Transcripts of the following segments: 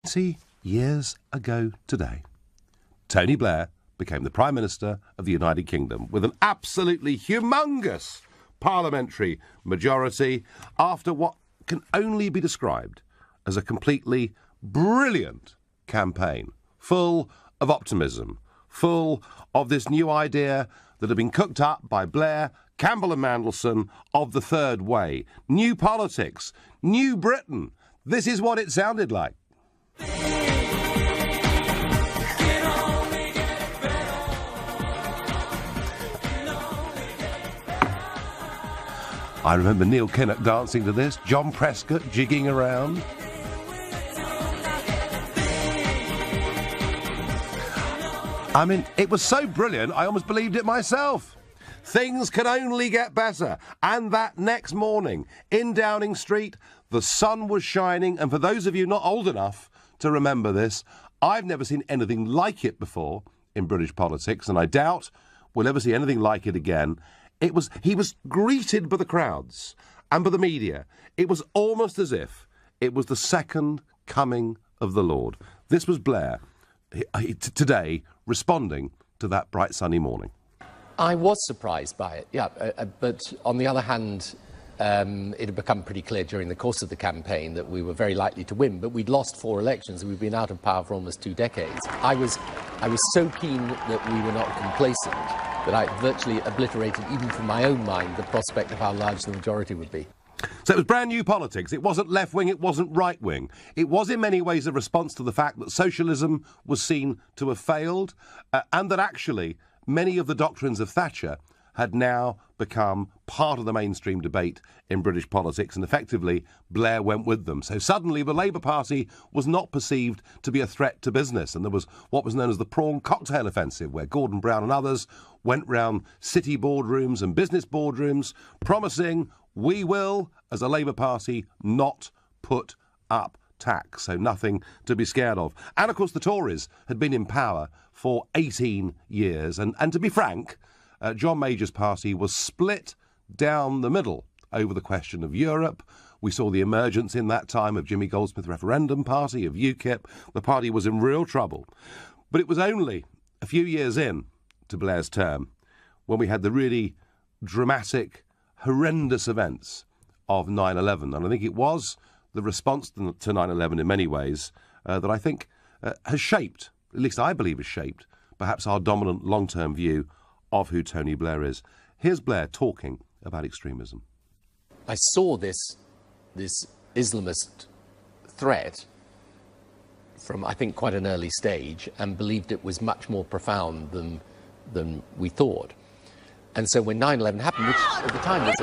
20 years ago today, Tony Blair became the Prime Minister of the United Kingdom with an absolutely humongous parliamentary majority after what can only be described as a completely brilliant campaign, full of optimism, full of this new idea that had been cooked up by Blair, Campbell and Mandelson of the third way. New politics, new Britain. This is what it sounded like. I remember Neil Kinnock dancing to this, John Prescott jigging around. I mean, it was so brilliant, I almost believed it myself. Things can only get better. And that next morning, in Downing Street, the sun was shining. And for those of you not old enough to remember this, I've never seen anything like it before in British politics, and I doubt we'll ever see anything like it again. He was greeted by the crowds and by the media. It was almost as if it was the second coming of the Lord. This was Blair today responding to that bright sunny morning. I was surprised by it, yeah, but on the other hand, it had become pretty clear during the course of the campaign that we were very likely to win, but we'd lost 4 elections and we've been out of power for almost 2 decades. I was so keen that we were not complacent that I virtually obliterated, even from my own mind, the prospect of how large the majority would be. So it was brand new politics. It wasn't left-wing, it wasn't right-wing. It was in many ways a response to the fact that socialism was seen to have failed and that actually many of the doctrines of Thatcher had now become part of the mainstream debate in British politics, and effectively Blair went with them. So suddenly the Labour Party was not perceived to be a threat to business, and there was what was known as the prawn cocktail offensive, where Gordon Brown and others went round city boardrooms and business boardrooms promising, we will, as a Labour Party, not put up tax, so nothing to be scared of. And of course the Tories had been in power for 18 years, and to be frank, John Major's party was split down the middle over the question of Europe. We saw the emergence in that time of Jimmy Goldsmith Referendum Party, of UKIP. The party was in real trouble. But it was only a few years in to Blair's term when we had the really dramatic, horrendous events of 9/11. And I think it was the response to 9/11 in many ways that I think has shaped, at least I believe has shaped, perhaps our dominant long-term view of who Tony Blair is. Here's Blair talking about extremism. I saw this Islamist threat from, I think, quite an early stage and believed it was much more profound than we thought. And so when 9/11 happened, which at the time was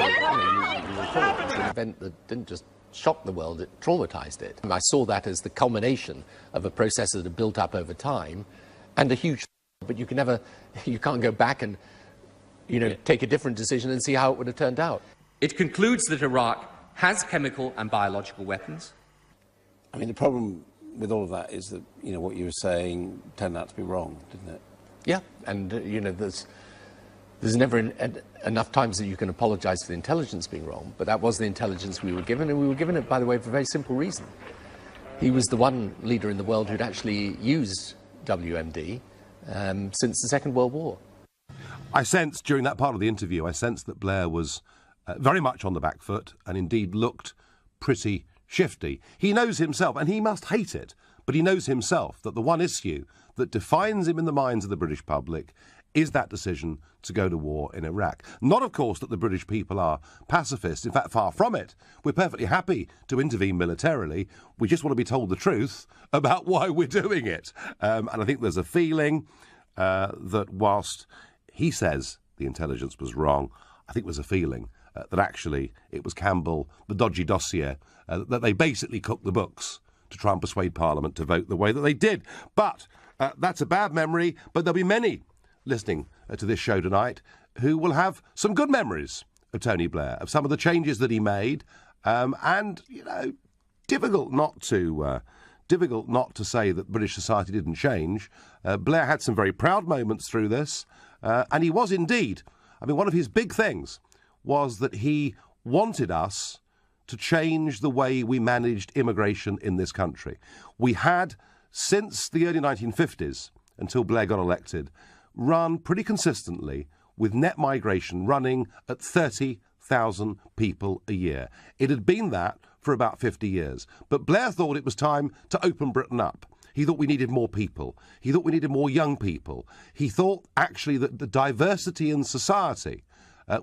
an event that didn't just shock the world, it traumatized it. And I saw that as the culmination of a process that had built up over time and a huge... But you can't go back and, take a different decision and see how it would have turned out. It concludes that Iraq has chemical and biological weapons. I mean, the problem with all of that is that, what you were saying turned out to be wrong, didn't it? Yeah, and, there's never enough times that you can apologise for the intelligence being wrong, but that was the intelligence we were given, and we were given it, by the way, for a very simple reason. He was the one leader in the world who'd actually used WMD since the Second World War. I sensed, during that part of the interview, that Blair was very much on the back foot and indeed looked pretty shifty. He knows himself, and he must hate it, but he knows himself that the one issue that defines him in the minds of the British public is that decision to go to war in Iraq. Not, of course, that the British people are pacifists. In fact, far from it. We're perfectly happy to intervene militarily. We just want to be told the truth about why we're doing it. And I think there's a feeling that whilst he says the intelligence was wrong, I think there's a feeling that actually it was Campbell, the dodgy dossier, that they basically cooked the books to try and persuade Parliament to vote the way that they did. But that's a bad memory, but there'll be many listening to this show tonight who will have some good memories of Tony Blair, of some of the changes that he made, and difficult not to say that British society didn't change. Blair had some very proud moments through this, and he was indeed. I mean, one of his big things was that he wanted us to change the way we managed immigration in this country. We had, since the early 1950s, until Blair got elected, run pretty consistently with net migration running at 30,000 people a year. It had been that for about 50 years. But Blair thought it was time to open Britain up. He thought we needed more people. He thought we needed more young people. He thought, actually, that the diversity in society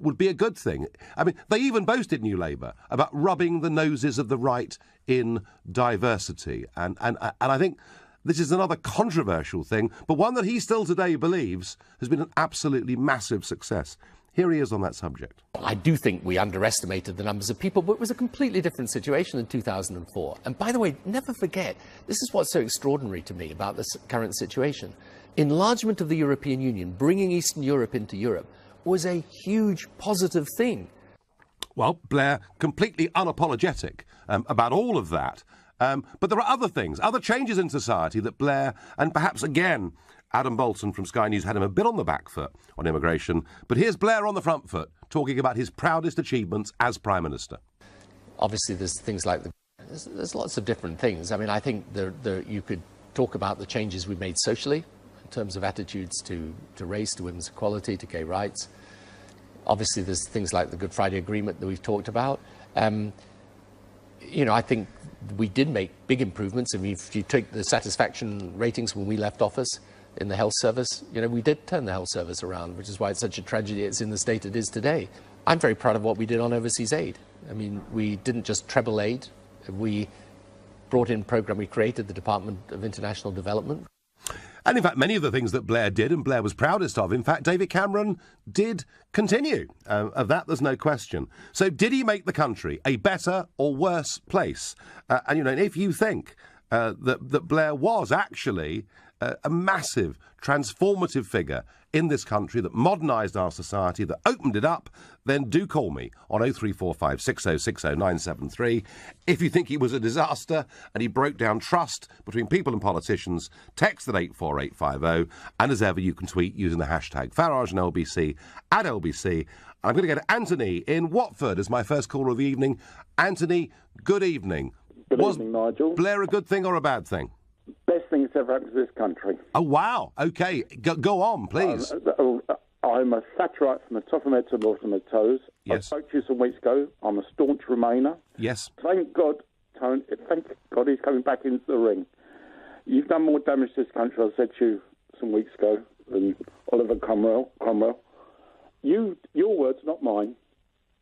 would be a good thing. I mean, they even boasted, New Labour, about rubbing the noses of the right in diversity. And I think this is another controversial thing, but one that he still today believes has been an absolutely massive success. Here he is on that subject. I do think we underestimated the numbers of people, but it was a completely different situation in 2004. And by the way, never forget, this is what's so extraordinary to me about this current situation. Enlargement of the European Union, bringing Eastern Europe into Europe, was a huge positive thing. Well, Blair, completely unapologetic about all of that. But there are other things, other changes in society that Blair, and perhaps again, Adam Bolton from Sky News had him a bit on the back foot on immigration. But here's Blair on the front foot, talking about his proudest achievements as Prime Minister. Obviously, there's things like there's lots of different things. I mean, I think you could talk about the changes we made socially in terms of attitudes to race, to women's equality, to gay rights. Obviously, there's things like the Good Friday Agreement that we've talked about. You know, I think we did make big improvements. I mean, if you take the satisfaction ratings when we left office in the health service, you know, we did turn the health service around, which is why it's such a tragedy it's in the state it is today. I'm very proud of what we did on overseas aid. I mean, we didn't just treble aid. We brought in program, we created the Department of International Development. And in fact, many of the things that Blair did and Blair was proudest of, in fact, David Cameron did continue. Of that, there's no question. So did he make the country a better or worse place? And, you know, if you think that Blair was actually a massive, transformative figure in this country that modernised our society, that opened it up, then do call me on 0345 6060 973. If you think he was a disaster and he broke down trust between people and politicians, text at 84850. And as ever, you can tweet using the hashtag Farage and LBC at LBC. I'm going to go to Anthony in Watford as my first caller of the evening. Anthony, good evening. Good evening, Nigel. Blair a good thing or a bad thing? Best thing that's ever happened to this country. Oh, wow. OK. Go on, please. I'm a Thatcherite from the top of my head to the bottom of my toes. Yes. I spoke to you some weeks ago. I'm a staunch Remainer. Yes. Thank God, Tony, thank God he's coming back into the ring. You've done more damage to this country, I said to you some weeks ago, than Oliver Cromwell. Your words, not mine.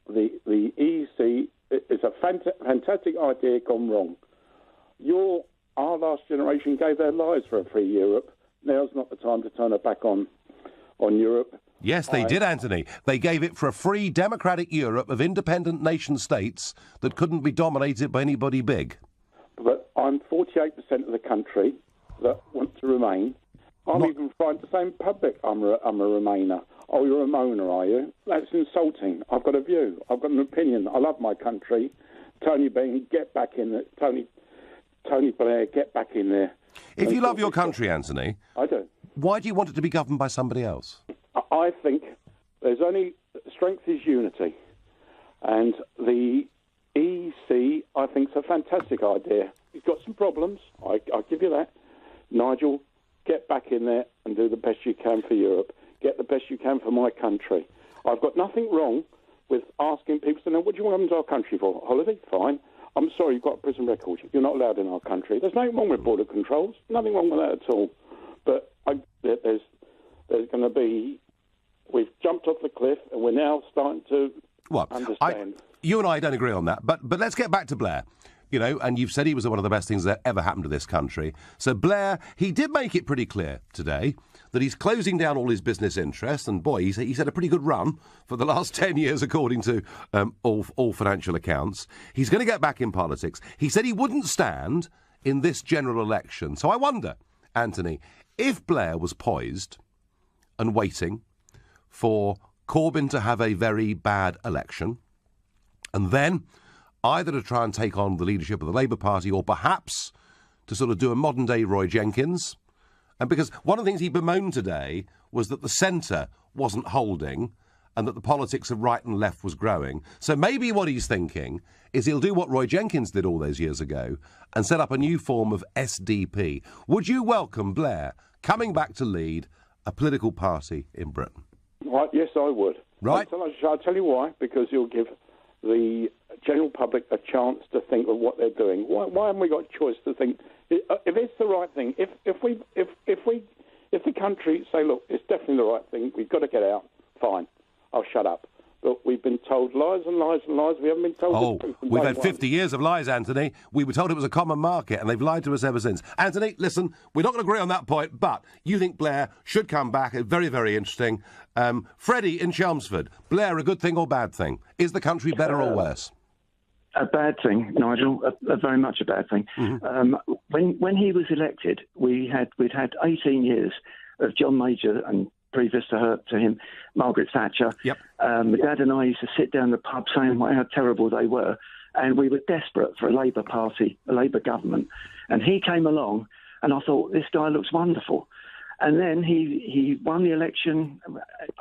The EEC is a fantastic idea gone wrong. Our last generation gave their lives for a free Europe. Now's not the time to turn it back on Europe. Yes, they did, Anthony. They gave it for a free democratic Europe of independent nation-states that couldn't be dominated by anybody big. But I'm 48% of the country that want to remain. I'm even fine to say in public I'm a Remainer. Oh, you're a moaner, are you? That's insulting. I've got a view. I've got an opinion. I love my country. Tony Benn, get back in there. Tony Blair, get back in there. If you love your country, Anthony... I do. Why do you want it to be governed by somebody else? I think there's only... Strength is unity. And the EC, I think, is a fantastic idea. It's got some problems. I'll give you that. Nigel, get back in there and do the best you can for Europe. Get the best you can for my country. I've got nothing wrong with asking people to know, what do you want to come to our country for? Holiday? Fine. I'm sorry, you've got a prison record. You're not allowed in our country. There's nothing wrong with border controls. Nothing wrong with that at all. But there's going to be... We've jumped off the cliff and we're now starting to understand. You and I don't agree on that. But let's get back to Blair. You know, and you've said he was one of the best things that ever happened to this country. So Blair, he did make it pretty clear today that he's closing down all his business interests. And boy, he's had a pretty good run for the last 10 years, according to all financial accounts. He's going to get back in politics. He said he wouldn't stand in this general election. So I wonder, Anthony, if Blair was poised and waiting for Corbyn to have a very bad election, and then either to try and take on the leadership of the Labour Party or perhaps to sort of do a modern-day Roy Jenkins. And because one of the things he bemoaned today was that the centre wasn't holding, and that the politics of right and left was growing. So maybe what he's thinking is he'll do what Roy Jenkins did all those years ago and set up a new form of SDP. Would you welcome Blair coming back to lead a political party in Britain? Right, yes, I would. Right. I'll tell you why, because you'll give the general public a chance to think of what they're doing. Why haven't we got a choice to think if it's the right thing? If the country say, look, it's definitely the right thing, we've got to get out, fine, I'll shut up. But we've been told lies and lies and lies. We haven't been told the truth. We've had 50 years of lies, Anthony. We were told it was a common market, and they've lied to us ever since. Anthony, listen, we're not going to agree on that point, but you think Blair should come back. It's very, very interesting. Freddie in Chelmsford, Blair, a good thing or bad thing? Is the country better or worse? A bad thing, Nigel. A very much a bad thing. Mm-hmm. When he was elected, we'd had 18 years of John Major and previous to him, Margaret Thatcher. Yep. My dad and I used to sit down the pub saying how terrible they were, and we were desperate for a Labour Party, a Labour government. And he came along, and I thought, this guy looks wonderful. And then he won the election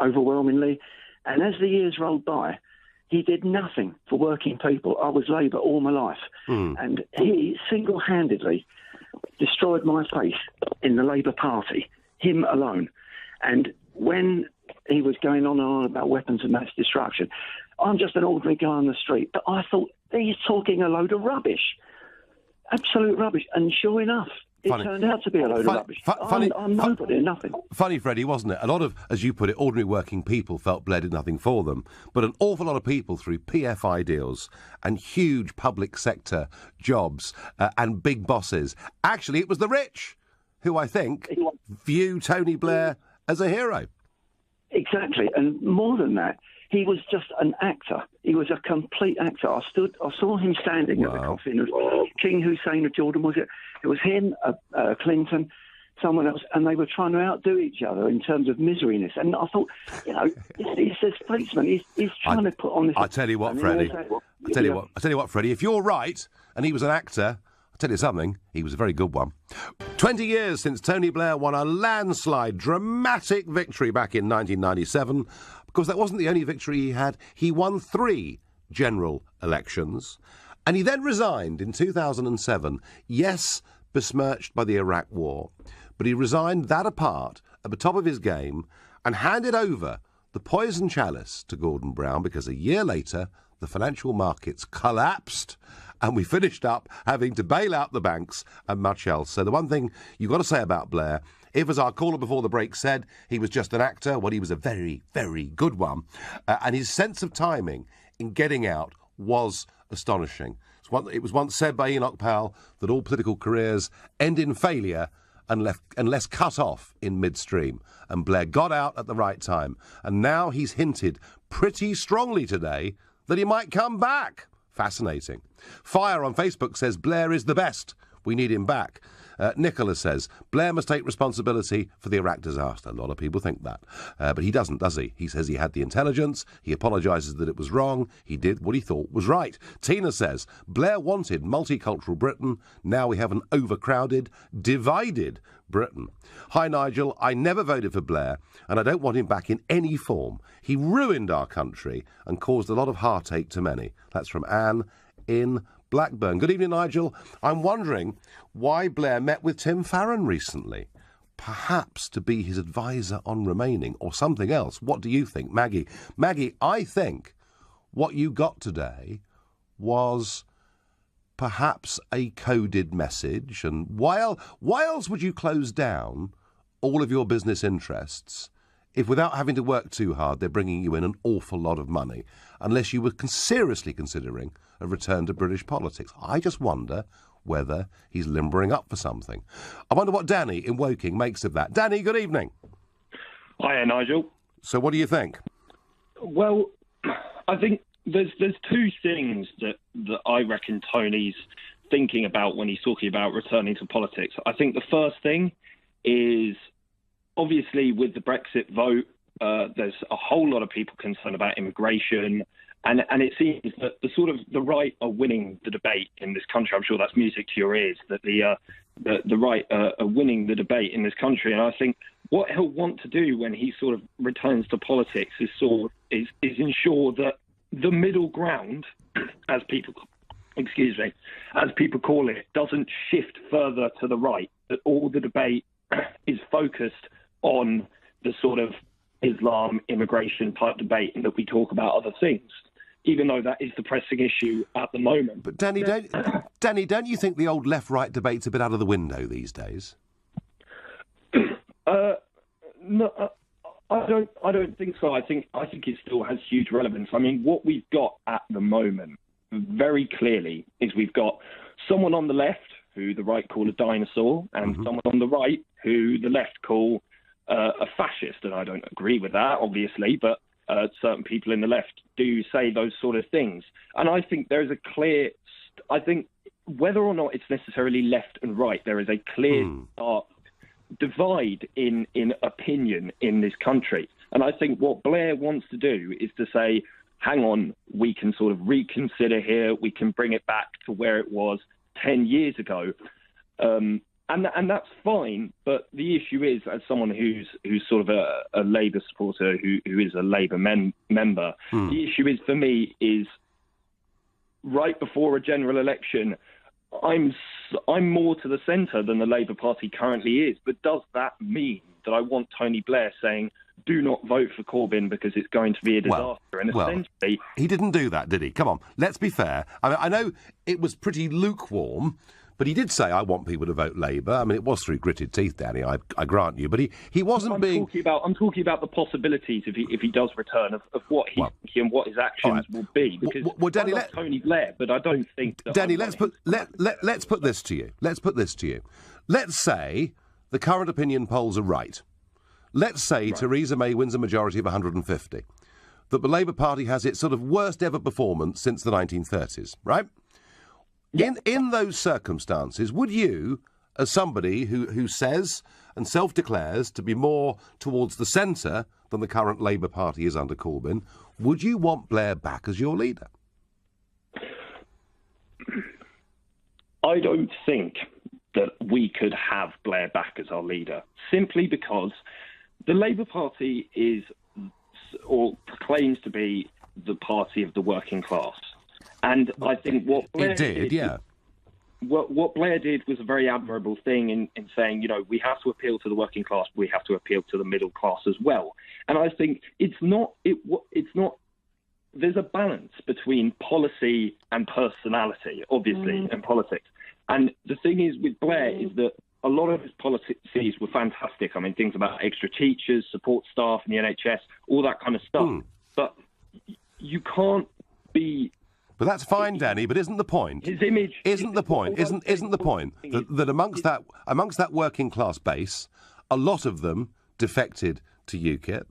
overwhelmingly, and as the years rolled by, he did nothing for working people. I was Labour all my life, and he single-handedly destroyed my faith in the Labour Party, him alone. And when he was going on and on about weapons of mass destruction, I'm just an ordinary guy on the street, but I thought, he's talking a load of rubbish, absolute rubbish. And sure enough, it turned out to be a load of rubbish. I'm nobody, nothing. Funny, Freddie, wasn't it? A lot of, as you put it, ordinary working people felt Blair did nothing for them, but an awful lot of people through PFI deals and huge public sector jobs and big bosses. Actually, it was the rich who, I think, view Tony Blair as a hero. Exactly, and more than that, he was just an actor. He was a complete actor. I saw him standing at the coffin of King Hussein of Jordan. It was him, Clinton, someone else, and they were trying to outdo each other in terms of miserliness. And I thought, he's this policeman. He's trying to put on this. I tell you what, Freddie. I tell you what, Freddie. If you're right, and he was an actor, I'll tell you something, he was a very good one. 20 years since Tony Blair won a landslide, dramatic victory back in 1997. Of course, that wasn't the only victory he had. He won 3 general elections, and he then resigned in 2007. Yes, besmirched by the Iraq War, but he resigned that apart at the top of his game and handed over the poison chalice to Gordon Brown because a year later the financial markets collapsed and we finished up having to bail out the banks and much else. So the one thing you've got to say about Blair, if, as our caller before the break said, he was just an actor, well, he was a very, very good one. And his sense of timing in getting out was astonishing. It was once said by Enoch Powell that all political careers end in failure unless cut off in midstream. And Blair got out at the right time. And now he's hinted pretty strongly today that he might come back. Fascinating. Fire on Facebook says Blair is the best. We need him back. Nicola says Blair must take responsibility for the Iraq disaster. A lot of people think that. But he doesn't, does he? He says he had the intelligence. He apologises that it was wrong. He did what he thought was right. Tina says Blair wanted multicultural Britain. Now we have an overcrowded, divided Britain. Hi, Nigel. I never voted for Blair, and I don't want him back in any form. He ruined our country and caused a lot of heartache to many. That's from Anne in Blackburn. Good evening, Nigel. I'm wondering why Blair met with Tim Farron recently. Perhaps to be his advisor on remaining or something else. What do you think, Maggie? Maggie, I think what you got today was perhaps a coded message. And why else would you close down all of your business interests if without having to work too hard they're bringing you in an awful lot of money, unless you were seriously considering a return to British politics? I just wonder whether he's limbering up for something. I wonder what Danny in Woking makes of that. Danny, good evening. Hiya, Nigel. So what do you think? Well, I think there's 2 things that I reckon Tony's thinking about when he's talking about returning to politics. I think the first thing is, obviously, with the Brexit vote, there's a whole lot of people concerned about immigration, and it seems that the right are winning the debate in this country. I'm sure that's music to your ears, that the right are winning the debate in this country. And I think what he'll want to do when he sort of returns to politics is ensure that the middle ground, as people call it, doesn't shift further to the right. That all the debate is focused on the sort of Islam immigration type debate, and that we talk about other things, even though that is the pressing issue at the moment. But Danny, don't you think the old left-right debate's a bit out of the window these days? No, I don't think so. I think it still has huge relevance. I mean, what we've got at the moment, very clearly, is we've got someone on the left who the right call a dinosaur, and someone on the right who the left call a fascist. And I don't agree with that, obviously, but certain people in the left do say those sort of things. And I think there is a clear, I think whether or not it's necessarily left and right, there is a clear stark divide in opinion in this country. And I think what Blair wants to do is to say, hang on, we can sort of reconsider here, we can bring it back to where it was 10 years ago. And that's fine, but the issue is, as someone who's sort of a Labour supporter, who is a Labour member, the issue is, for me, is right before a general election, I'm more to the centre than the Labour Party currently is. But does that mean that I want Tony Blair saying, do not vote for Corbyn because it's going to be a disaster? Essentially, he didn't do that, did he? Come on, let's be fair. I mean, I know it was pretty lukewarm, but he did say, I want people to vote Labour. I mean, it was through gritted teeth, Danny, I grant you. But he wasn't I'm talking about the possibilities if he does return of what he's thinking and what his actions will be. Because Danny, I love Tony Blair, but I don't think that... Danny, let's put this to you. Let's say the current opinion polls are right. Let's say Theresa May wins a majority of 150. That the Labour Party has its sort of worst ever performance since the 1930s, right? In those circumstances, would you, as somebody who says and self-declares to be more towards the centre than the current Labour Party is under Corbyn, would you want Blair back as your leader? I don't think that we could have Blair back as our leader, simply because the Labour Party is, or proclaims to be, the party of the working class. And I think what Blair what Blair did was a very admirable thing in saying, you know, we have to appeal to the working class, but we have to appeal to the middle class as well. And I think it's not. There's a balance between policy and personality, obviously, and politics. And the thing is with Blair is that a lot of his policies were fantastic. I mean, things about extra teachers, support staff in the NHS, all that kind of stuff. But you can't be... But that's fine, Danny. But isn't the point? His image isn't the point that amongst that working class base, a lot of them defected to UKIP.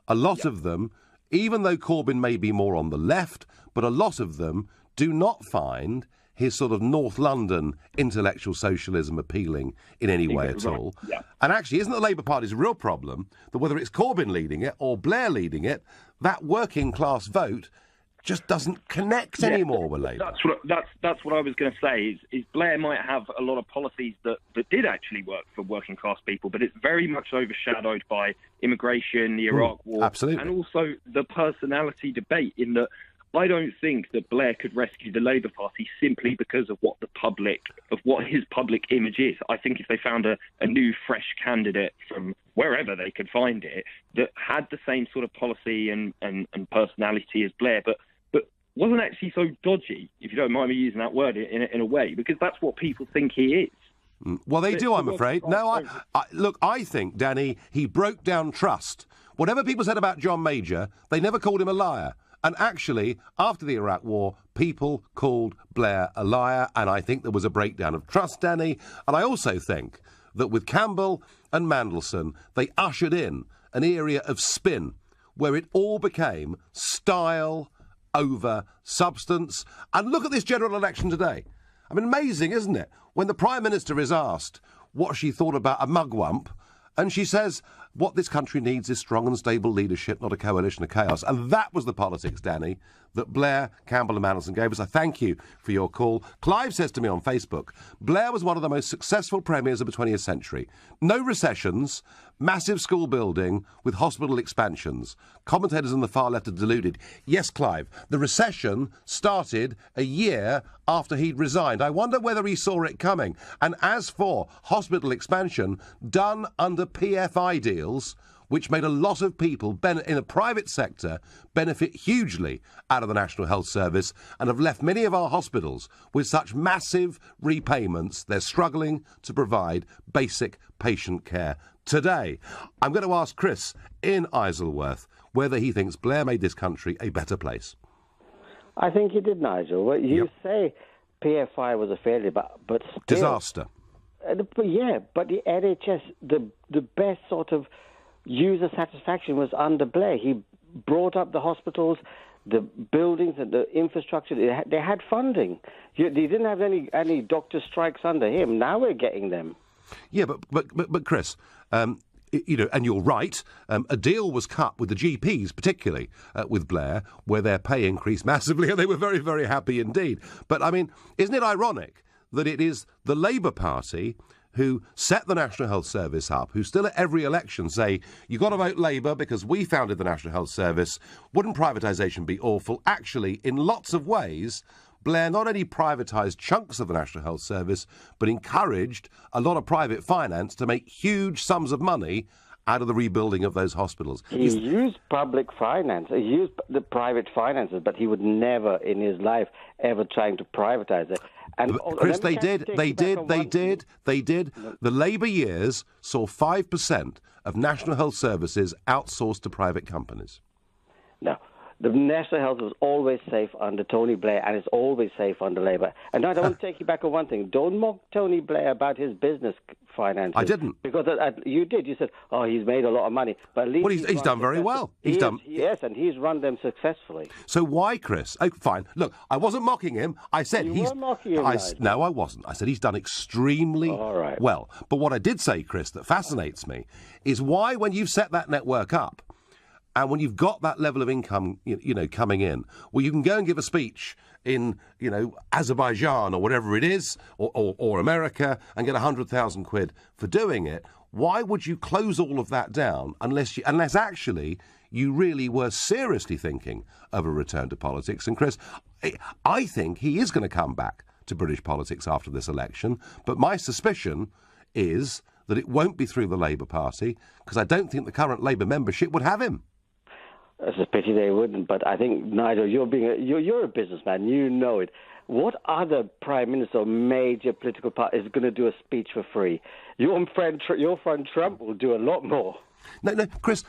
A lot of them, even though Corbyn may be more on the left, but a lot of them do not find his sort of North London intellectual socialism appealing in any way at all. Yeah. And actually, isn't the Labour Party's real problem that whether it's Corbyn leading it or Blair leading it, that working class vote just doesn't connect anymore with Labour? That's what I was going to say, is Blair might have a lot of policies that did actually work for working class people, but it's very much overshadowed by immigration, the Iraq War, absolutely, and also the personality debate, in that I don't think that Blair could rescue the Labour Party simply because of what his public image is. I think if they found a new, fresh candidate from wherever they could find it that had the same sort of policy and personality as Blair, but wasn't actually so dodgy, if you don't mind me using that word in a way, because that's what people think he is. Well, they do, I'm afraid. No, I think, Danny, he broke down trust. Whatever people said about John Major, they never called him a liar. And actually, after the Iraq War, people called Blair a liar, and I think there was a breakdown of trust, Danny. And I also think that with Campbell and Mandelson, they ushered in an area of spin where it all became style over substance. And look at this general election today. I mean, amazing, isn't it? When the Prime Minister is asked what she thought about a mugwump, and she says, what this country needs is strong and stable leadership, not a coalition of chaos. And that was the politics, Danny, that Blair, Campbell and Mandelson gave us. I thank you for your call. Clive says to me on Facebook, Blair was one of the most successful premiers of the 20th century. No recessions, massive school building with hospital expansions. Commentators on the far left are deluded. Yes, Clive, the recession started a year after he'd resigned. I wonder whether he saw it coming. And as for hospital expansion, done under PFI deals, which made a lot of people in the private sector benefit hugely out of the National Health Service and have left many of our hospitals with such massive repayments they're struggling to provide basic patient care today. I'm going to ask Chris in Isleworth whether he thinks Blair made this country a better place. I think he did, Nigel. Well, you say PFI was a failure, but still... Disaster. But the NHS, the best sort of user satisfaction was under Blair. He brought up the hospitals, the buildings and the infrastructure. They had funding. They didn't have any doctor strikes under him. Now we're getting them. Yeah, but Chris, and you're right, a deal was cut with the GPs, particularly with Blair, where their pay increased massively, and they were very, very happy indeed. But, I mean, isn't it ironic that it is the Labour Party who set the National Health Service up, who still at every election say, you've got to vote Labour because we founded the National Health Service. Wouldn't privatisation be awful? Actually, in lots of ways, Blair not only privatised chunks of the National Health Service, but encouraged a lot of private finance to make huge sums of money out of the rebuilding of those hospitals. He used public finance. He used the private finances, but he would never in his life ever trying to privatise it. And Chris, they did. The Labour years saw 5% of National Health Services outsourced to private companies. No. The National Health was always safe under Tony Blair, and it's always safe under Labour. And I want to take you back on one thing. Don't mock Tony Blair about his business finances. I didn't. Because you did. You said, he's made a lot of money. But at least he's done very well. Yes, and he's run them successfully. So why, Chris? Oh, fine. Look, I wasn't mocking him. I said you were mocking him, No, I wasn't. I said he's done extremely well. But what I did say, Chris, that fascinates me is why, when you've set that network up, and when you've got that level of income, coming in, well, you can go and give a speech in, Azerbaijan or whatever it is, or America, and get 100,000 quid for doing it. Why would you close all of that down unless actually you really were seriously thinking of a return to politics? And Chris, I think he is going to come back to British politics after this election, but my suspicion is that it won't be through the Labour Party, because I don't think the current Labour membership would have him. It's a pity they wouldn't, but I think, Nigel, you're a businessman. You know it. What other prime minister or major political party is going to do a speech for free? Your friend Trump will do a lot more. No, Chris,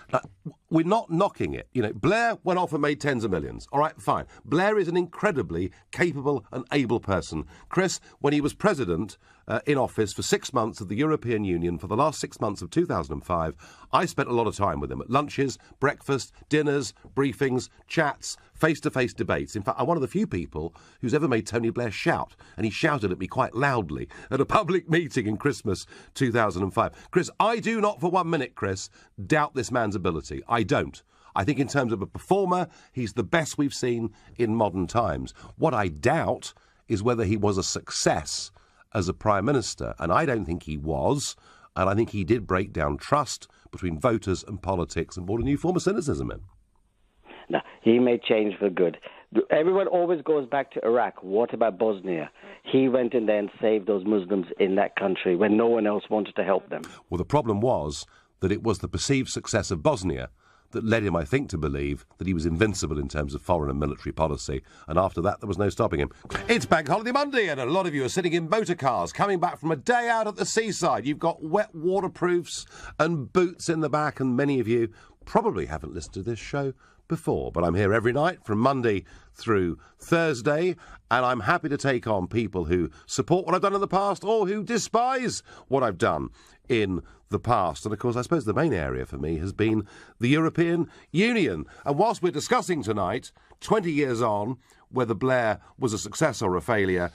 we're not knocking it. Blair went off and made tens of millions. All right, fine. Blair is an incredibly capable and able person. Chris, when he was president in office for 6 months of the European Union for the last 6 months of 2005, I spent a lot of time with him at lunches, breakfast, dinners, briefings, chats, face-to-face debates. In fact, I'm one of the few people who's ever made Tony Blair shout, and he shouted at me quite loudly at a public meeting in Christmas 2005. Chris, I do not for 1 minute, Chris, doubt this man's ability. I don't. I think in terms of a performer, he's the best we've seen in modern times. What I doubt is whether he was a success as a Prime Minister, and I don't think he was, and I think he did break down trust between voters and politics and brought a new form of cynicism in. No, he made change for good. Everyone always goes back to Iraq. What about Bosnia? He went in there and saved those Muslims in that country when no one else wanted to help them. Well, the problem was that it was the perceived success of Bosnia that led him, I think, to believe that he was invincible in terms of foreign and military policy. And after that, there was no stopping him. It's Bank Holiday Monday, and a lot of you are sitting in motor cars, coming back from a day out at the seaside. You've got wet waterproofs and boots in the back, and many of you probably haven't listened to this show before. But I'm here every night from Monday through Thursday, and I'm happy to take on people who support what I've done in the past or who despise what I've done in the past. And of course, I suppose the main area for me has been the European Union. And whilst we're discussing tonight, 20 years on, whether Blair was a success or a failure,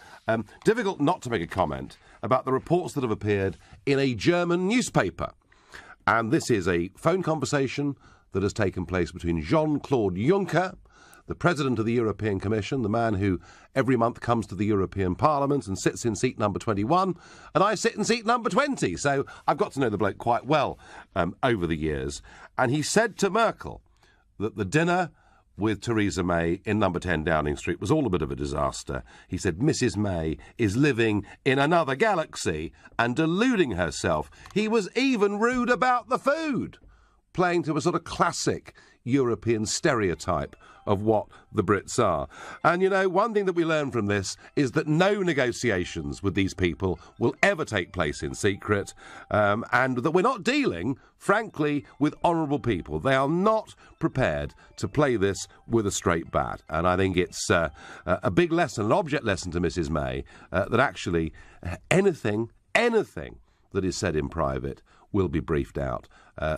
difficult not to make a comment about the reports that have appeared in a German newspaper. And this is a phone conversation that has taken place between Jean-Claude Juncker, the President of the European Commission, the man who every month comes to the European Parliament and sits in seat number 21, and I sit in seat number 20. So I've got to know the bloke quite well over the years. And he said to Merkel that the dinner with Theresa May in number 10 Downing Street was all a bit of a disaster. He said Mrs May is living in another galaxy and deluding herself. He was even rude about the food, playing to a sort of classic European stereotype of what the Brits are. And, you know, one thing that we learn from this is that no negotiations with these people will ever take place in secret, and that we're not dealing, frankly, with honourable people. They are not prepared to play this with a straight bat. And I think it's a big lesson, an object lesson to Mrs May, that actually anything that is said in private will be briefed out.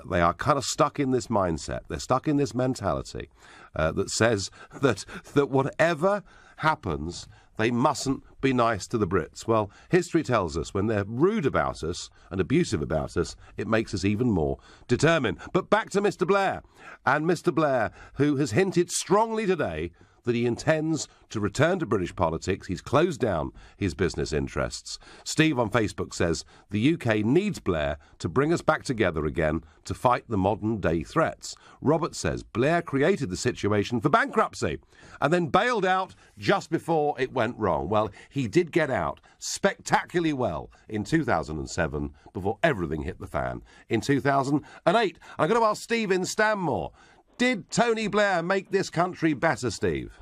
They are kind of stuck in this mindset. They're stuck in this mentality that says that whatever happens, they mustn't be nice to the Brits. Well, history tells us when they're rude about us and abusive about us, it makes us even more determined. But back to Mr Blair. And Mr Blair, who has hinted strongly today that he intends to return to British politics. He's closed down his business interests. Steve on Facebook says the UK needs Blair to bring us back together again to fight the modern-day threats. Robert says Blair created the situation for bankruptcy and then bailed out just before it went wrong. Well, he did get out spectacularly well in 2007 before everything hit the fan in 2008. I'm going to ask Steve in Stanmore, did Tony Blair make this country better, Steve?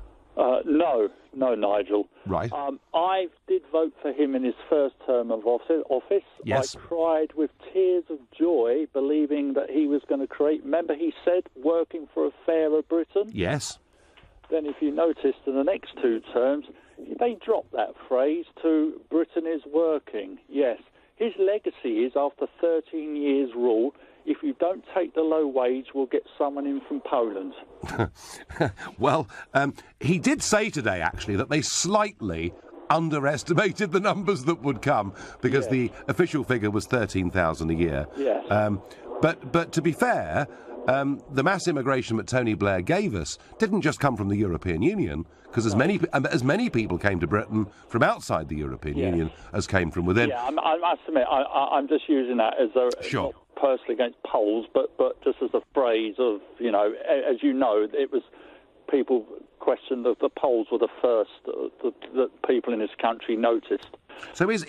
No, Nigel. Right. I did vote for him in his first term of office. Yes. I cried with tears of joy, believing that he was going to create, remember he said, working for a fairer Britain? Yes. Then if you noticed in the next two terms, they dropped that phrase to Britain is working. Yes. His legacy is, after 13 years' rule, if you don't take the low wage, we'll get someone in from Poland. Well, he did say today, actually, that they slightly underestimated the numbers that would come because the official figure was 13,000 a year. Yes. But to be fair, the mass immigration that Tony Blair gave us didn't just come from the European Union, because as many people came to Britain from outside the European Union as came from within. Yeah, I must admit, I'm just using that as a... Sure. Not personally against Poles, but just as a phrase of, you know, as you know, it was... People questioned that the Poles were the first that people in this country noticed. So is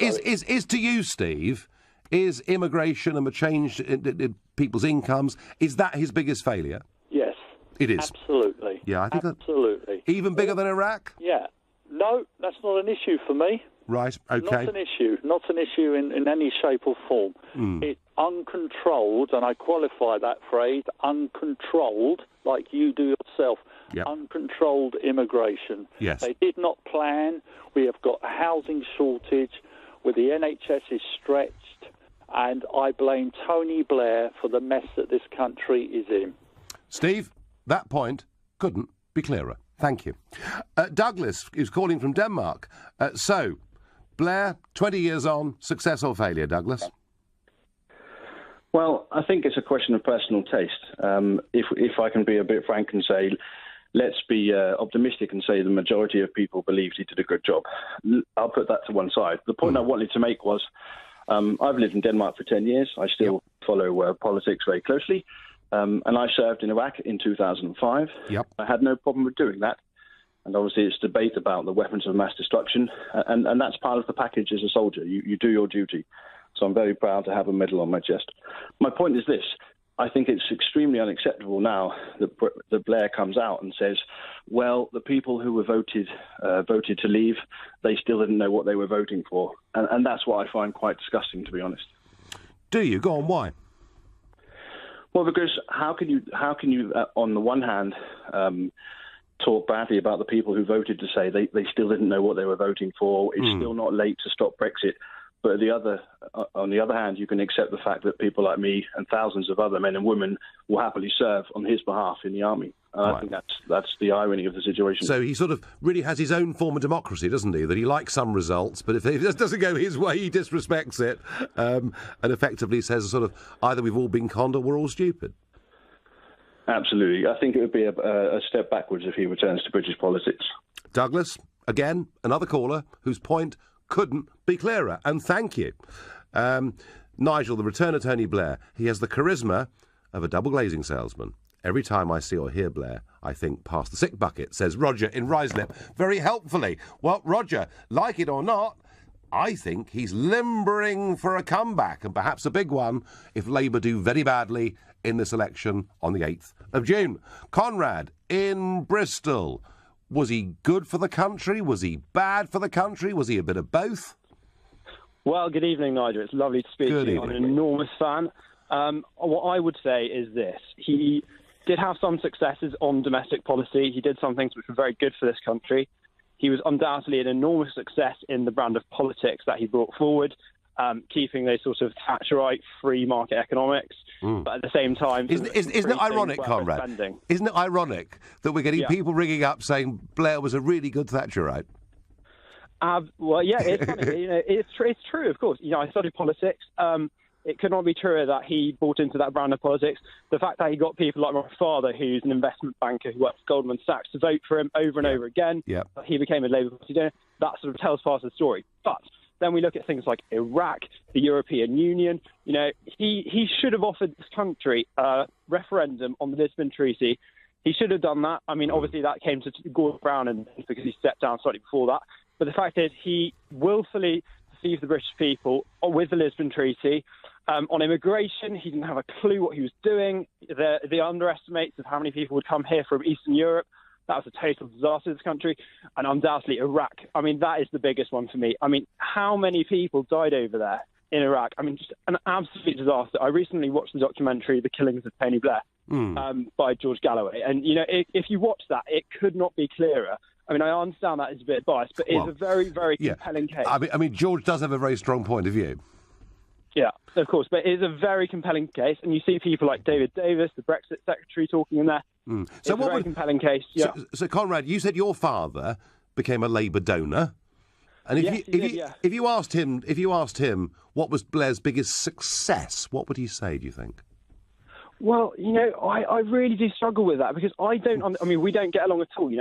to you, Steve, is immigration and the change in people's incomes, is that his biggest failure? Yes. It is. Absolutely. Yeah, I think absolutely. Even bigger than Iraq? Yeah. No, that's not an issue for me. Right, okay. Not an issue in any shape or form. It's uncontrolled, and I qualify that phrase, uncontrolled, like you do yourself, uncontrolled immigration. Yes. They did not plan. We have got a housing shortage, where the NHS is stretched, and I blame Tony Blair for the mess that this country is in. Steve, that point couldn't be clearer. Thank you. Douglas is calling from Denmark. So, Blair, 20 years on, success or failure, Douglas? Well, I think it's a question of personal taste. If I can be a bit frank and say, let's be optimistic and say the majority of people believed he did a good job. I'll put that to one side. The point I wanted to make was, I've lived in Denmark for 10 years. I still follow politics very closely. And I served in Iraq in 2005. Yep. I had no problem with doing that. And obviously it's debate about the weapons of mass destruction. And that's part of the package as a soldier. You do your duty. So I'm very proud to have a medal on my chest. My point is this. I think it's extremely unacceptable now that Blair comes out and says, well, the people who were voted to leave, they still didn't know what they were voting for. And that's what I find quite disgusting, to be honest. Do you? Go on, why? Well, because how can you on the one hand, talk badly about the people who voted to say they still didn't know what they were voting for, it's still not late to stop Brexit, but on the other hand, you can accept the fact that people like me and thousands of other men and women will happily serve on his behalf in the army. And I think that's the irony of the situation. So he sort of really has his own form of democracy, doesn't he? That he likes some results, but if it doesn't go his way, he disrespects it, and effectively says sort of either we've all been conned or we're all stupid. Absolutely. I think it would be a step backwards if he returns to British politics. Douglas, again, another caller whose point couldn't be clearer, and thank you. Nigel, the return of Tony Blair, he has the charisma of a double-glazing salesman. Every time I see or hear Blair, I think past the sick bucket, says Roger in Ruislip, very helpfully. Well, Roger, like it or not, I think he's limbering for a comeback, and perhaps a big one, if Labour do very badly in this election on the 8th of June. Conrad in Bristol. Was he good for the country? Was he bad for the country? Was he a bit of both? Well, good evening, Nigel. It's lovely to speak to you. I'm an enormous fan. What I would say is this. He did have some successes on domestic policy. He did some things which were very good for this country. He was undoubtedly an enormous success in the brand of politics that he brought forward, keeping those sort of Thatcherite free market economics, but at the same time... Isn't it ironic, Conrad? Isn't it ironic that we're getting people ringing up saying Blair was a really good Thatcherite? Well, yeah, it's funny. It's true, of course. I studied politics. It could not be truer that he bought into that brand of politics. The fact that he got people like my father, who's an investment banker who works for Goldman Sachs, to vote for him over and over again. He became a Labour Party donor. That sort of tells part of the story. But then we look at things like Iraq, the European Union. He should have offered this country a referendum on the Lisbon Treaty. He should have done that. I mean, obviously that came to Gordon Brown because he stepped down slightly before that. But the fact is he willfully deceived the British people with the Lisbon Treaty. On immigration, he didn't have a clue what he was doing. The underestimates of how many people would come here from Eastern Europe, that was a total disaster to this country. And undoubtedly Iraq. I mean, that is the biggest one for me. I mean, how many people died over there in Iraq? I mean, just an absolute disaster. I recently watched the documentary The Killings of Tony Blair by George Galloway. And, if you watch that, it could not be clearer. I mean, I understand that is a bit biased, but it's a very, very compelling case. I mean, George does have a very strong point of view. Yeah, of course, but it's a very compelling case, and you see people like David Davis, the Brexit secretary, talking in there. It's a very compelling case. Yeah. So, Conrad, you said your father became a Labour donor, and if you asked him what was Blair's biggest success, what would he say? Do you think? Well, I really do struggle with that because I don't. I mean, we don't get along at all.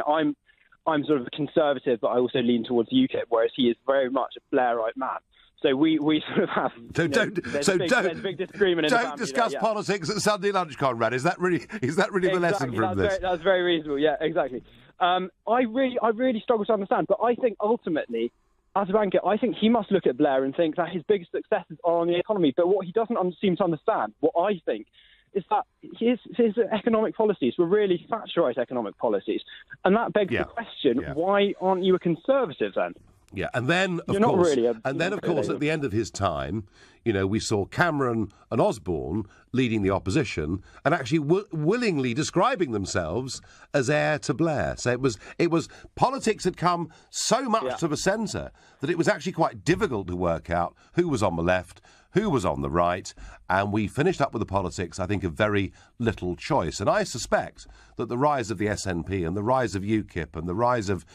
I'm sort of a conservative, but I also lean towards UKIP, whereas he is very much a Blairite man. So we sort of have. There's a big disagreement. Don't discuss politics at Sunday lunch, Conrad. Is that really the lesson from this? That's very reasonable. Yeah, exactly. I really struggle to understand, but I think ultimately, as a banker, I think he must look at Blair and think that his biggest successes are on the economy. But what he doesn't seem to understand, what I think, is that his economic policies were really Thatcherite economic policies, and that begs the question: why aren't you a conservative then? Yeah, and then, of course, at the end of his time, we saw Cameron and Osborne leading the opposition and actually willingly describing themselves as heir to Blair. So it was politics had come so much to the centre that it was actually quite difficult to work out who was on the left, who was on the right, and we finished up with the politics, I think, of very little choice. And I suspect that the rise of the SNP and the rise of UKIP and the rise of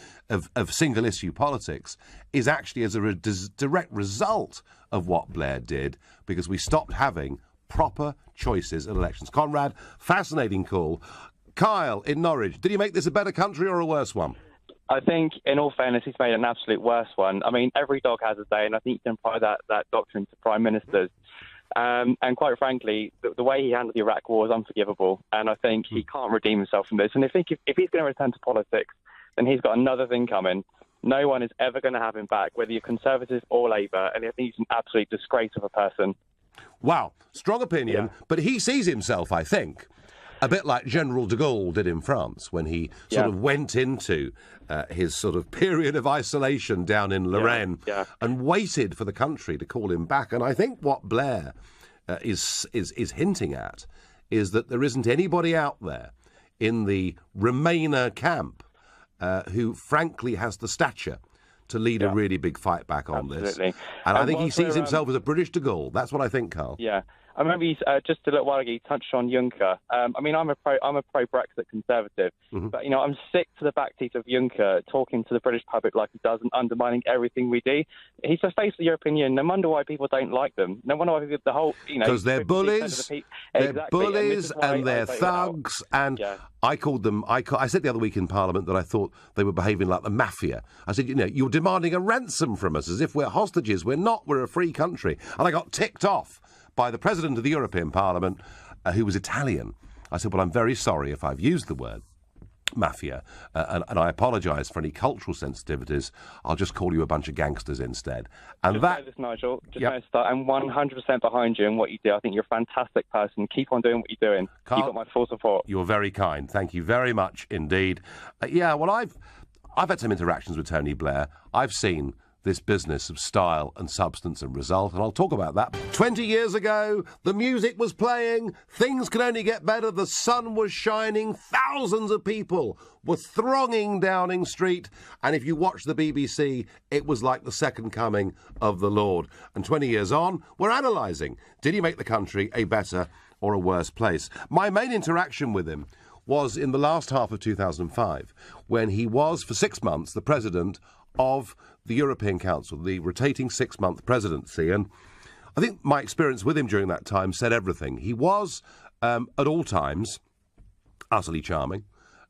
single-issue politics is actually as a direct result of what Blair did, because we stopped having proper choices in elections. Conrad, fascinating call. Kyle in Norwich, did he make this a better country or a worse one? I think, in all fairness, he's made an absolute worse one. I mean, every dog has a day, and I think you can apply that doctrine to prime ministers. And quite frankly, the way he handled the Iraq war is unforgivable, and I think he can't redeem himself from this. And if he's going to return to politics, then he's got another thing coming. No one is ever going to have him back, whether you're Conservative or Labour, and I think he's an absolute disgrace of a person. Wow, strong opinion, but he sees himself, I think, a bit like General de Gaulle did in France when he sort of went into his sort of period of isolation down in Lorraine and waited for the country to call him back. And I think what Blair is hinting at is that there isn't anybody out there in the Remainer camp who frankly has the stature to lead a really big fight back on this. And I think he sees himself as a British de Gaulle. That's what I think, Carl. Yeah. I remember just a little while ago you touched on Juncker. I mean, I'm a pro-Brexit conservative, but I'm sick to the back teeth of Juncker talking to the British public like he does and undermining everything we do. He's the face of the European Union. No wonder why people don't like them. No wonder why the whole because they're bullies. They're bullies and they're thugs. And I called them. I said the other week in Parliament that I thought they were behaving like the mafia. I said, you're demanding a ransom from us as if we're hostages. We're not. We're a free country. And I got ticked off by the President of the European Parliament, who was Italian. I said, well, I'm very sorry if I've used the word mafia, and I apologise for any cultural sensitivities. I'll just call you a bunch of gangsters instead. And just know this, Nigel. I'm 100% behind you in what you do. I think you're a fantastic person. Keep on doing what you're doing. Carl, you've got my full support. You're very kind. Thank you very much indeed. Well, I've had some interactions with Tony Blair. I've seen this business of style and substance and result, and I'll talk about that. 20 years ago, the music was playing, things could only get better, the sun was shining, thousands of people were thronging Downing Street, and if you watch the BBC, it was like the second coming of the Lord. And 20 years on, we're analysing, did he make the country a better or a worse place? My main interaction with him was in the last half of 2005, when he was, for 6 months, the president of the European Council, the rotating 6-month presidency. And I think my experience with him during that time said everything. He was, at all times, utterly charming.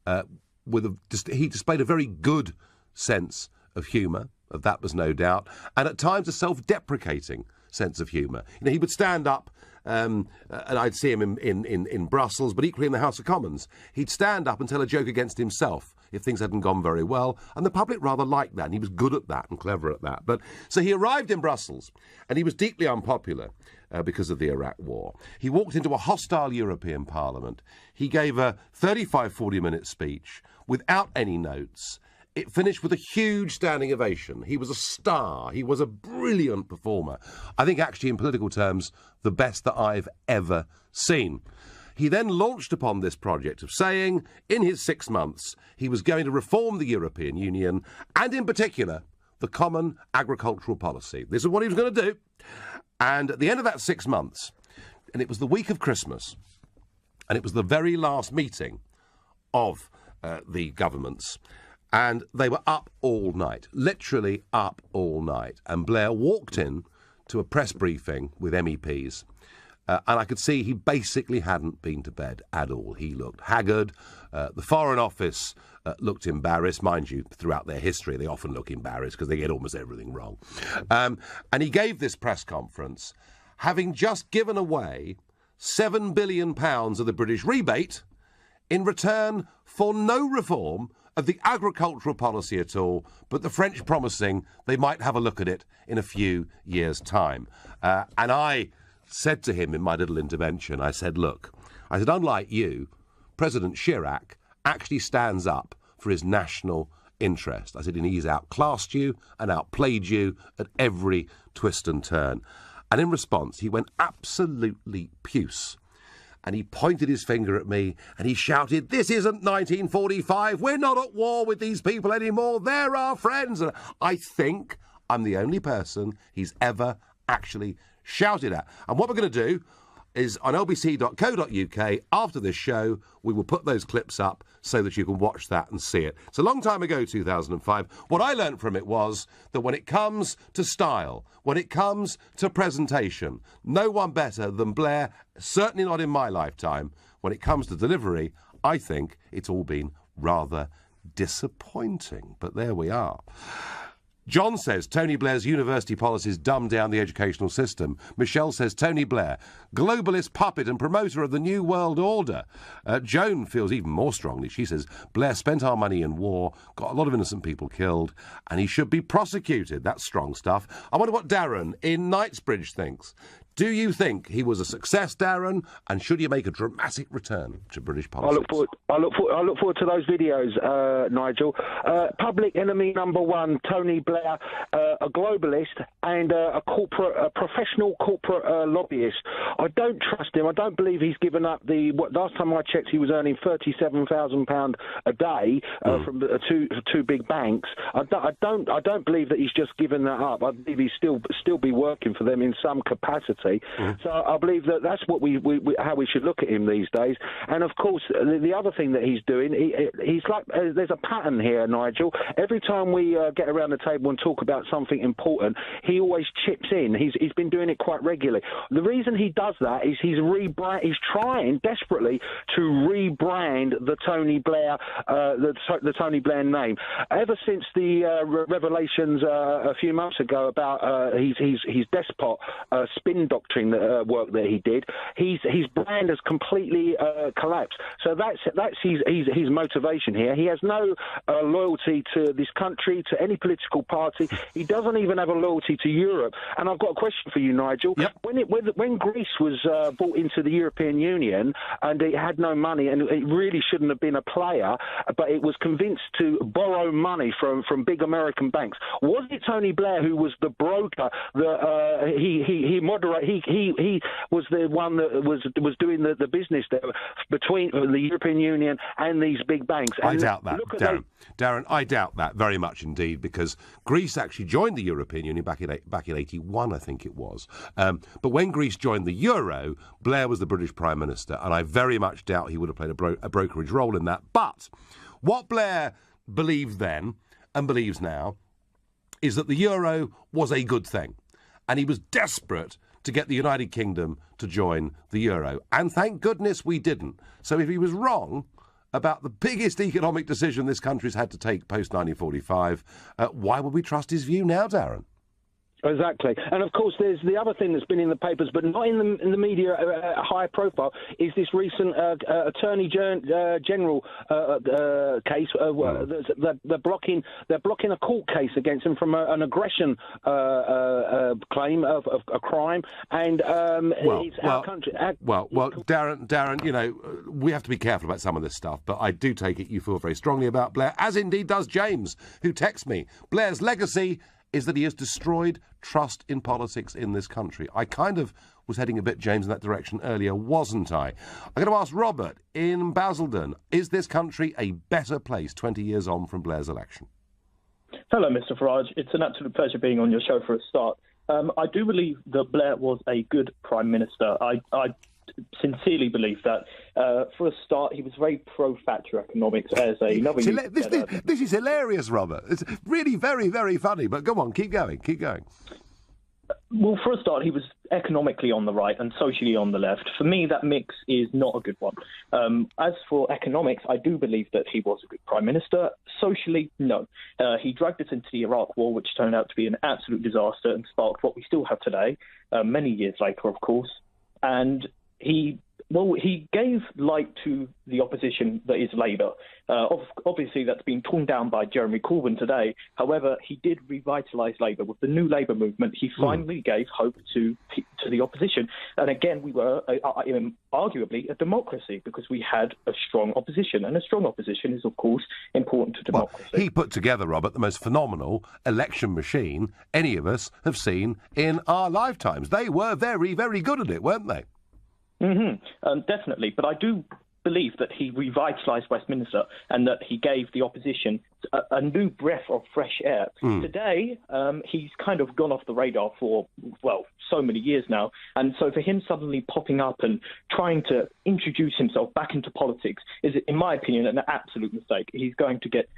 He displayed a very good sense of humour, of that was no doubt, and at times a self-deprecating sense of humour. He would stand up, and I'd see him in Brussels, but equally in the House of Commons. He'd stand up and tell a joke against himself if things hadn't gone very well, and the public rather liked that, and he was good at that and clever at that. But so he arrived in Brussels, and he was deeply unpopular because of the Iraq War. He walked into a hostile European Parliament. He gave a 35, 40-minute speech without any notes. It finished with a huge standing ovation. He was a star. He was a brilliant performer. I think actually in political terms, the best that I've ever seen. He then launched upon this project of saying, in his 6 months, he was going to reform the European Union, and in particular, the Common Agricultural Policy. This is what he was going to do. And at the end of that 6 months, and it was the week of Christmas, and it was the very last meeting of the governments, and they were up all night, literally up all night. And Blair walked in to a press briefing with MEPs, and I could see he basically hadn't been to bed at all. He looked haggard. The Foreign Office looked embarrassed. Mind you, throughout their history, they often look embarrassed because they get almost everything wrong. And he gave this press conference, having just given away £7 billion of the British rebate in return for no reform of the agricultural policy at all, but the French promising they might have a look at it in a few years' time. And I said to him in my little intervention, I said, look, unlike you, President Chirac actually stands up for his national interest. I said, and he's outclassed you and outplayed you at every twist and turn. And in response, he went absolutely puce. And he pointed his finger at me and he shouted, this isn't 1945. We're not at war with these people anymore. They're our friends. And I think I'm the only person he's ever actually shouted at. And what we're going to do is on lbc.co.uk, after this show, we will put those clips up so that you can watch that and see it. It's a long time ago, 2005. What I learned from it was that when it comes to style, when it comes to presentation, no one better than Blair, certainly not in my lifetime. When it comes to delivery, I think it's all been rather disappointing. But there we are. John says Tony Blair's university policies dumb down the educational system. Michelle says Tony Blair, globalist puppet and promoter of the New World Order. Joan feels even more strongly. She says Blair spent our money in war, got a lot of innocent people killed, and he should be prosecuted. That's strong stuff. I wonder what Darren in Knightsbridge thinks. Do you think he was a success, Darren? And should he make a dramatic return to British politics? I look forward to those videos, Nigel. Public enemy number one, Tony Blair, a globalist and a professional corporate lobbyist. I don't trust him. I don't believe he's given up last time I checked, he was earning £37,000 a day from two big banks. I don't believe that he's just given that up. I believe he's still be working for them in some capacity. So I believe that that's what how we should look at him these days. And of course, the other thing that he's doing, he's like there's a pattern here, Nigel. Every time we get around the table and talk about something important, he always chips in. He's been doing it quite regularly. The reason he does that is he's trying desperately to rebrand the Tony Blair the Tony Blair name. Ever since the revelations a few months ago about his despot spin doctrine work that he did, his brand has completely collapsed. So that's his motivation here. He has no loyalty to this country, to any political party. He doesn't even have a loyalty to Europe. And I've got a question for you, Nigel. Yep. When Greece was brought into the European Union and it had no money and it really shouldn't have been a player, but it was convinced to borrow money from big American banks, was it Tony Blair who was the broker that he was the one that was doing the business there between the European Union and these big banks? And I doubt that, Darren. I doubt that very much indeed, because Greece actually joined the European Union back in 81, I think it was. But when Greece joined the euro, Blair was the British Prime Minister, and I very much doubt he would have played a brokerage role in that. But what Blair believed then and believes now is that the euro was a good thing, and he was desperate to get the United Kingdom to join the euro. And thank goodness we didn't. So if he was wrong about the biggest economic decision this country's had to take post-1945, why would we trust his view now, Darren? Exactly. And of course, there's the other thing that's been in the papers, but not in the media high profile, is this recent Attorney General case. They're blocking a court case against him from an aggression claim of a crime. And it's our country. Darren, you know, we have to be careful about some of this stuff, but I do take it you feel very strongly about Blair, as indeed does James, who texts me. Blair's legacy is that he has destroyed trust in politics in this country. I kind of was heading a bit, James, in that direction earlier, wasn't I? I'm going to ask Robert in Basildon, is this country a better place 20 years on from Blair's election? Hello, Mr. Farage. It's an absolute pleasure being on your show for a start. I do believe that Blair was a good Prime Minister. I sincerely believe that. For a start, he was very pro-factory economics as another... This is hilarious, Robert. It's really very, very funny, but go on, keep going. Well, for a start, he was economically on the right and socially on the left. For me, that mix is not a good one. As for economics, I do believe that he was a good Prime Minister. Socially, no. He dragged us into the Iraq War, which turned out to be an absolute disaster and sparked what we still have today, many years later, of course. And he gave light to the opposition that is Labour. Obviously, that's been torn down by Jeremy Corbyn today. However, he did revitalise Labour. With the new Labour movement, he finally gave hope to the opposition. And again, we were arguably a democracy because we had a strong opposition. And a strong opposition is, of course, important to democracy. Well, he put together, Robert, the most phenomenal election machine any of us have seen in our lifetimes. They were very, very good at it, weren't they? Definitely. But I do believe that he revitalised Westminster and that he gave the opposition a new breath of fresh air. Today, he's kind of gone off the radar for, so many years now. And so for him suddenly popping up and trying to introduce himself back into politics is, in my opinion, an absolute mistake. He's going to get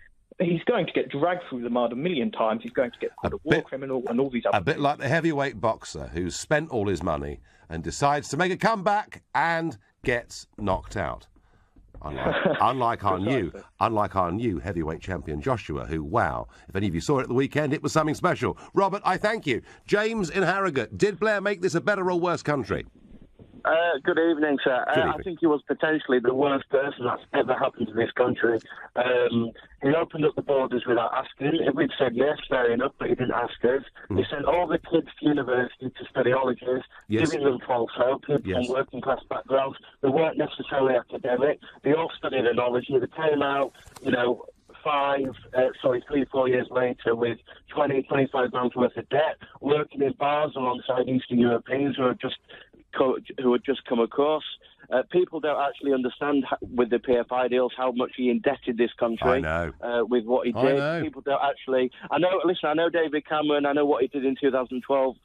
dragged through the mud a million times. He's going to get called a war criminal and all these other things. A bit like the heavyweight boxer who's spent all his money and decides to make a comeback and gets knocked out. Unlike our new heavyweight champion Joshua, who, wow, if any of you saw it at the weekend, it was something special. Robert, I thank you. James in Harrogate, did Blair make this a better or worse country? Good evening, sir. Good evening. I think he was potentially the worst person that's ever happened to this country. He opened up the borders without asking. If we'd said yes, fair enough, but he didn't ask us. He sent all the kids to university to study colleges, giving them false hope, people from working class backgrounds. They weren't necessarily academic. They all studied analogy. They came out, 3-4 years later with 20-25 grand worth of debt, working in bars alongside Eastern Europeans who had just come across. People don't actually understand with the PFI deals how much he indebted this country with what he did. People don't actually. I know David Cameron. I know what he did in 2012.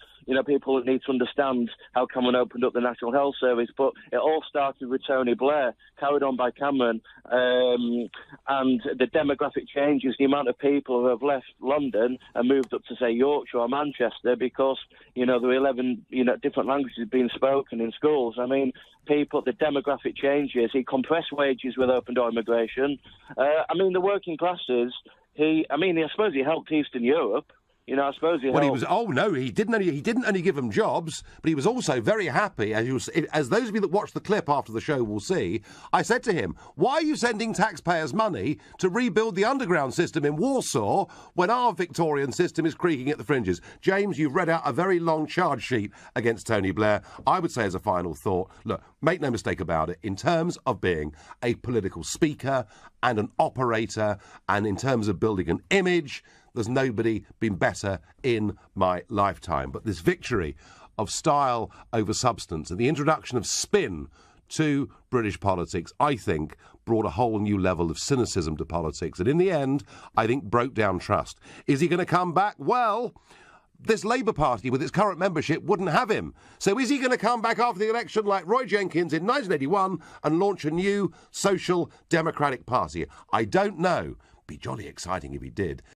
People need to understand how Cameron opened up the National Health Service, but it all started with Tony Blair, carried on by Cameron, and the demographic changes, the amount of people who have left London and moved up to, say, Yorkshire or Manchester because, there were 11, different languages being spoken in schools. I mean, the demographic changes, he compressed wages with open door immigration. The working classes, I suppose he helped Eastern Europe. I suppose he helped. He didn't only give them jobs, but he was also very happy, as those of you that watch the clip after the show will see. I said to him, why are you sending taxpayers' money to rebuild the underground system in Warsaw when our Victorian system is creaking at the fringes? James, you've read out a very long charge sheet against Tony Blair. I would say as a final thought, look, make no mistake about it, in terms of being a political speaker and an operator, and in terms of building an image, there's nobody been better in my lifetime. But this victory of style over substance and the introduction of spin to British politics, I think, brought a whole new level of cynicism to politics. And in the end, I think broke down trust. Is he going to come back? Well, this Labour Party, with its current membership, wouldn't have him. So is he going to come back after the election like Roy Jenkins in 1981 and launch a new social democratic party? I don't know. Be jolly exciting if he did.